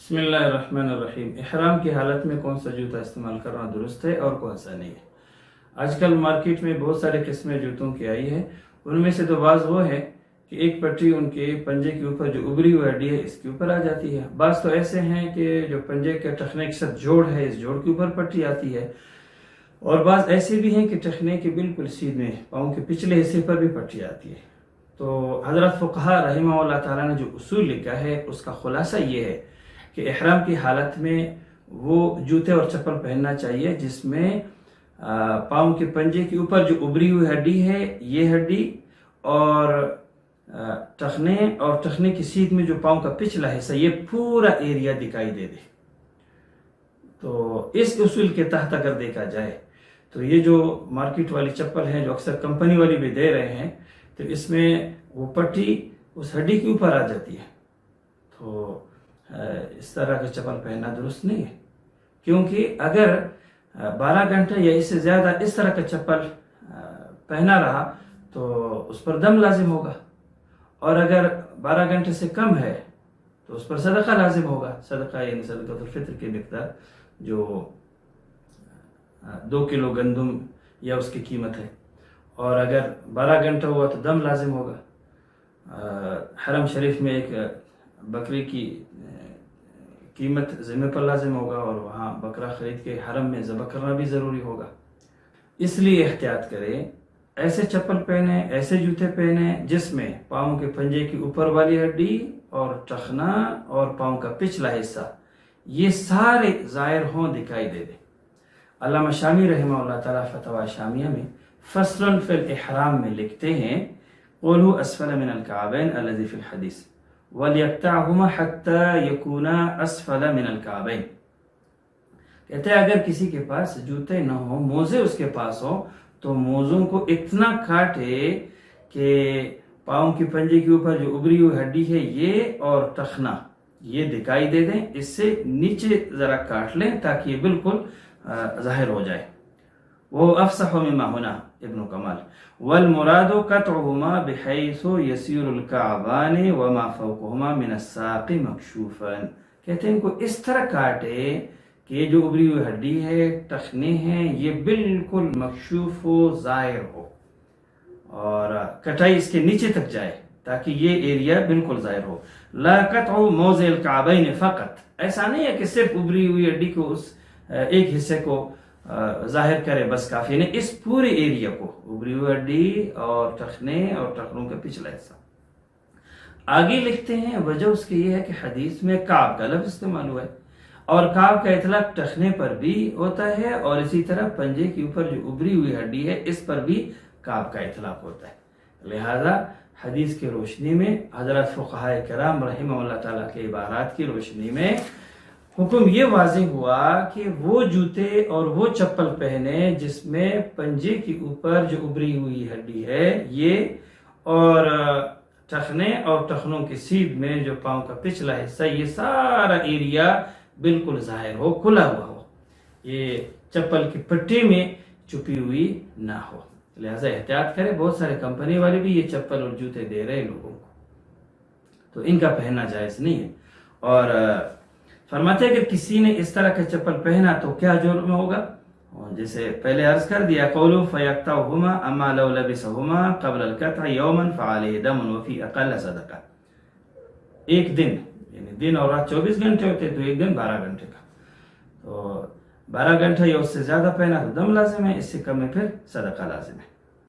بسم اللہ الرحمن الرحیم۔ احرام کی حالت میں کون سا جوتا استعمال کرنا درست ہے اور کون سا نہیں ہے؟ آج کل مارکیٹ میں بہت سارے قسمیں جوتوں کی آئی ہے۔ ان میں سے تو بعض وہ ہے کہ ایک پٹی ان کے پنجے کے اوپر جو ابری ہوئی ہڈی ہے اس کے اوپر آ جاتی ہے۔ بعض تو ایسے ہیں کہ جو پنجے کے ٹخنے کے ساتھ جوڑ ہے اس جوڑ کے اوپر پٹی آتی ہے، اور بعض ایسے بھی ہیں کہ ٹخنے کے بالکل سیدھ میں پاؤں کے پچھلے حصے پر بھی پٹی آتی ہے۔ تو حضرت فقہا رحمہ اللہ تعالیٰ نے جو اصول لکھا ہے اس کا خلاصہ یہ ہے کہ احرام کی حالت میں وہ جوتے اور چپل پہننا چاہیے جس میں پاؤں کے پنجے کے اوپر جو ابری ہوئی ہڈی ہے یہ ہڈی اور ٹخنے کی سیدھ میں جو پاؤں کا پچھلا حصہ یہ پورا ایریا دکھائی دے دے۔ تو اس اصول کے تحت اگر دیکھا جائے تو یہ جو مارکیٹ والی چپل ہے جو اکثر کمپنی والی بھی دے رہے ہیں تو اس میں وہ پٹی اس ہڈی کے اوپر آ جاتی ہے، تو اس طرح کا چپل پہننا درست نہیں ہے، کیونکہ اگر 12 گھنٹے یا اس سے زیادہ اس طرح کا چپل پہنا رہا تو اس پر دم لازم ہوگا، اور اگر 12 گھنٹے سے کم ہے تو اس پر صدقہ لازم ہوگا۔ صدقہ یعنی صدقۃ الفطر کی مقدار جو 2 کلو گندم یا اس کی قیمت ہے، اور اگر 12 گھنٹہ ہوا تو دم لازم ہوگا۔ حرم شریف میں ایک بکری کی قیمت ذمہ پر لازم ہوگا، اور وہاں بکرا خرید کے حرم میں ذبح کرنا بھی ضروری ہوگا۔ اس لیے احتیاط کریں، ایسے چپل پہنے، ایسے جوتے پہنے جس میں پاؤں کے پنجے کی اوپر والی ہڈی اور ٹخنا اور پاؤں کا پچھلا حصہ یہ سارے ظاہر ہوں، دکھائی دے دیں۔ علامہ شامی رحمہ اللہ تعالیٰ فتویٰ شامیہ میں فصل فی الاحرام میں لکھتے ہیں قولوا اسفل من الکعبین الذی فی الحدیث وَلْيَقْطَعْهُمَا حَتَّى يَكُونَا أَسْفَلَ مِنَ الْكَعْبَيْنِ۔ کہتے ہیں اگر کسی کے پاس جوتے نہ ہوں، موزے اس کے پاس ہوں، تو موزوں کو اتنا کاٹے کہ پاؤں کی پنجے کے اوپر جو ابری ہوئی ہڈی ہے یہ اور ٹخنا یہ دکھائی دے دیں، اس سے نیچے ذرا کاٹ لیں تاکہ یہ بالکل ظاہر ہو جائے۔ وہ افصح مما ہونا ابن کمال والمراد قطعهما بحيث يسير الكعبان وما فوقهما من الساق مكشوفا۔ کہتے ہیں ان کو اس طرح کاٹے کہ جو ابری ہوئی ہڈی ہے، ٹخنے ہیں، یہ بالکل مکشوف و ظاہر ہو، اور کٹائی اس کے نیچے تک جائے تاکہ یہ ایریا بالکل ظاہر ہو۔ لا قطع موضع الكعبين فقط، ایسا نہیں ہے کہ صرف ابری ہوئی ہڈی کو اس ایک حصے کو ظاہر کرے بس کافی نہیں، اس پورے ایریا کو، ابری ہوئی ہڈی اور ٹخنے اور ٹخنوں کا پچھلا حصہ۔ آگے لکھتے ہیں وجہ اس کی یہ ہے کہ حدیث میں کعب کا لفظ استعمال ہوا ہے، اور کعب کا اطلاق ٹخنے پر بھی ہوتا ہے، اور اسی طرح پنجے کے اوپر جو ابری ہوئی ہڈی ہے اس پر بھی کعب کا اطلاق ہوتا ہے۔ لہذا حدیث کی روشنی میں حضرت فقہاء کرام رحمہ اللہ تعالیٰ کے عبارات کی روشنی میں حکم یہ واضح ہوا کہ وہ جوتے اور وہ چپل پہنے جس میں پنجے کے اوپر جو ابری ہوئی ہڈی ہے یہ اور ٹخنے اور ٹخنوں کی سیدھ میں جو پاؤں کا پچھلا حصہ یہ سارا ایریا بالکل ظاہر ہو، کھلا ہوا ہو، یہ چپل کی پٹی میں چھپی ہوئی نہ ہو۔ لہذا احتیاط کرے، بہت سارے کمپنی والے بھی یہ چپل اور جوتے دے رہے لوگوں کو، تو ان کا پہننا جائز نہیں ہے۔ اور فرماتے ہیں کہ کسی نے اس طرح کا چپل پہنا تو کیا جرم ہوگا؟ جیسے پہلے عرض کر دیا قولوا فیقطعهما اما لو لبسهما قبل القطع یوما فعلیہ دم وفی اقل صدقہ۔ ایک دن یعنی دن اور رات 24 گھنٹے ہوتے تو ایک دن 12 گھنٹے کا، تو 12 گھنٹے یا اس سے زیادہ پہنا تو دم لازم ہے، اس سے کم ہے پھر صدقہ لازم ہے۔